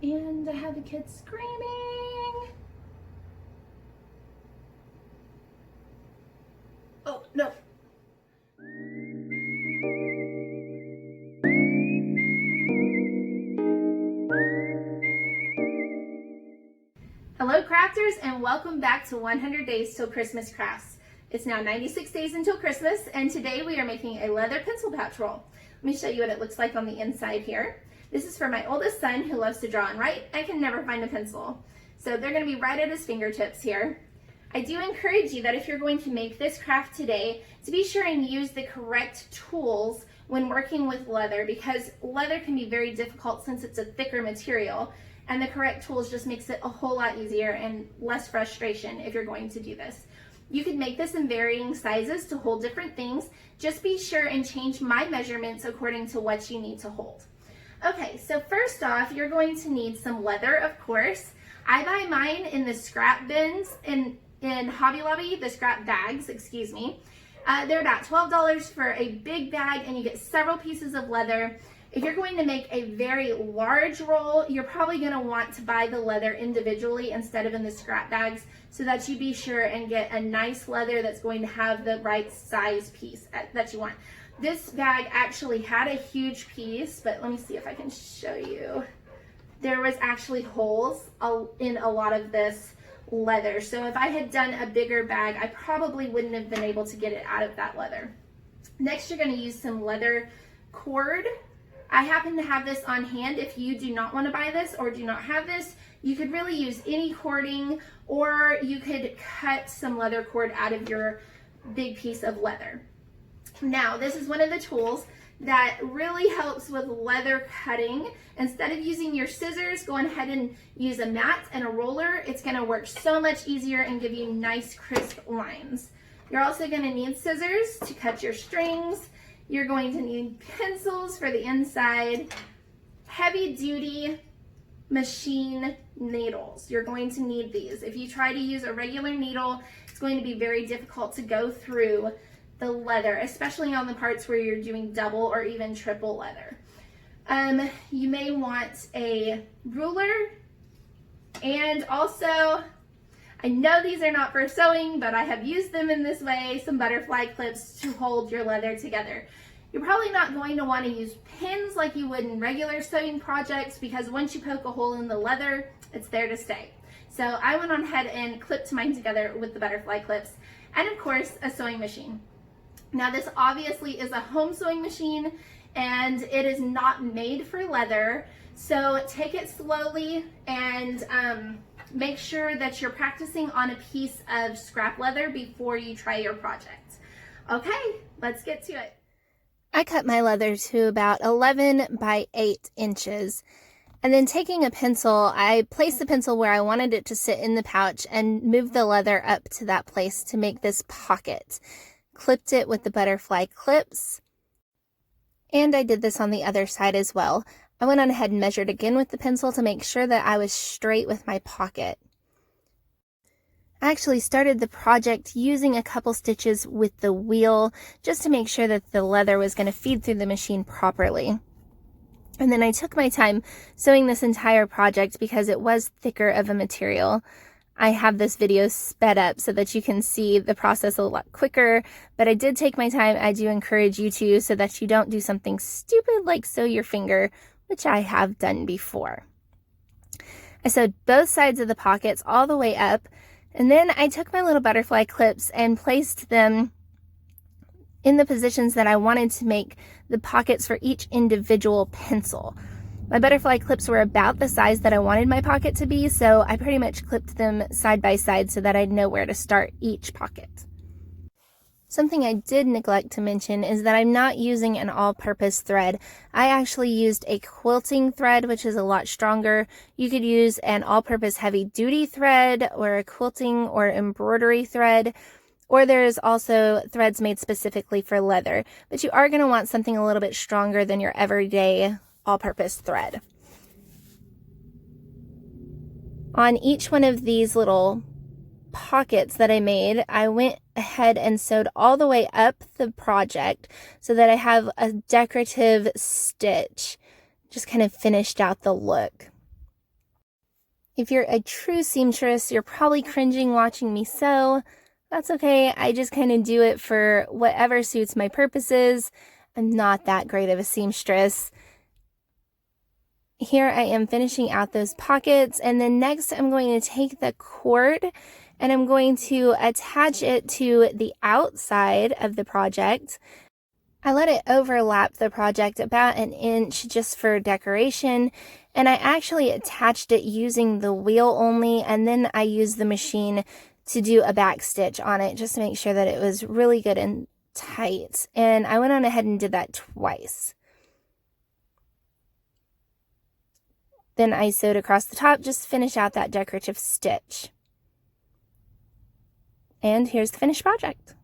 And I have the kids screaming. Oh, no. Hello crafters, and welcome back to 100 Days Till Christmas Crafts. It's now 96 days until Christmas, and today we are making a leather pencil pouch roll. Let me show you what it looks like on the inside here. This is for my oldest son who loves to draw and write and can never find a pencil. So they're going to be right at his fingertips here. I do encourage you that if you're going to make this craft today, to be sure and use the correct tools when working with leather, because leather can be very difficult since it's a thicker material, and the correct tools just makes it a whole lot easier and less frustration if you're going to do this. You can make this in varying sizes to hold different things. Just be sure and change my measurements according to what you need to hold. Okay, so first off, you're going to need some leather, of course. I buy mine in the scrap bins in Hobby Lobby, the scrap bags, excuse me. They're about $12 for a big bag, and you get several pieces of leather. If you're going to make a very large roll, you're probably going to want to buy the leather individually instead of in the scrap bags, so that you be sure and get a nice leather that's going to have the right size piece that you want. This bag actually had a huge piece, but let me see if I can show you. There was actually holes in a lot of this leather, so if I had done a bigger bag, I probably wouldn't have been able to get it out of that leather. Next, you're going to use some leather cord. I happen to have this on hand. If you do not want to buy this or do not have this, you could really use any cording, or you could cut some leather cord out of your big piece of leather. Now, this is one of the tools that really helps with leather cutting. Instead of using your scissors, go ahead and use a mat and a roller. It's going to work so much easier and give you nice crisp lines. You're also going to need scissors to cut your strings. You're going to need pencils for the inside, heavy duty machine needles. You're going to need these. If you try to use a regular needle, it's going to be very difficult to go through the leather, especially on the parts where you're doing double or even triple leather. You may want a ruler, and also, I know these are not for sewing, but I have used them in this way, some butterfly clips to hold your leather together. You're probably not going to want to use pins like you would in regular sewing projects, because once you poke a hole in the leather, it's there to stay. So I went on ahead and clipped mine together with the butterfly clips, and of course, a sewing machine. Now, this obviously is a home sewing machine, and it is not made for leather, so take it slowly and make sure that you're practicing on a piece of scrap leather before you try your project. Okay, let's get to it. I cut my leather to about 11 by 8 inches. And then taking a pencil, I placed the pencil where I wanted it to sit in the pouch and moved the leather up to that place to make this pocket. Clipped it with the butterfly clips. And I did this on the other side as well. I went on ahead and measured again with the pencil to make sure that I was straight with my pocket. I actually started the project using a couple stitches with the wheel just to make sure that the leather was going to feed through the machine properly. And then I took my time sewing this entire project because it was thicker of a material. I have this video sped up so that you can see the process a lot quicker, but I did take my time. I do encourage you to, so that you don't do something stupid like sew your finger, which I have done before. I sewed both sides of the pockets all the way up, and then I took my little butterfly clips and placed them in the positions that I wanted to make the pockets for each individual pencil. My butterfly clips were about the size that I wanted my pocket to be, so I pretty much clipped them side by side so that I'd know where to start each pocket. Something I did neglect to mention is that I'm not using an all-purpose thread. I actually used a quilting thread, which is a lot stronger. You could use an all-purpose heavy-duty thread, or a quilting or embroidery thread, or there's also threads made specifically for leather. But you are going to want something a little bit stronger than your everyday all-purpose thread. On each one of these little pockets that I made, I went ahead and sewed all the way up the project so that I have a decorative stitch, just kind of finished out the look. If you're a true seamstress, you're probably cringing watching me sew. That's okay. I just kind of do it for whatever suits my purposes. I'm not that great of a seamstress. Here I am finishing out those pockets, and then next I'm going to take the cord and I'm going to attach it to the outside of the project. I let it overlap the project about an inch just for decoration, and I actually attached it using the wheel only, and then I used the machine to do a back stitch on it just to make sure that it was really good and tight. And I went on ahead and did that twice. Then I sewed across the top, just to finish out that decorative stitch. And here's the finished project.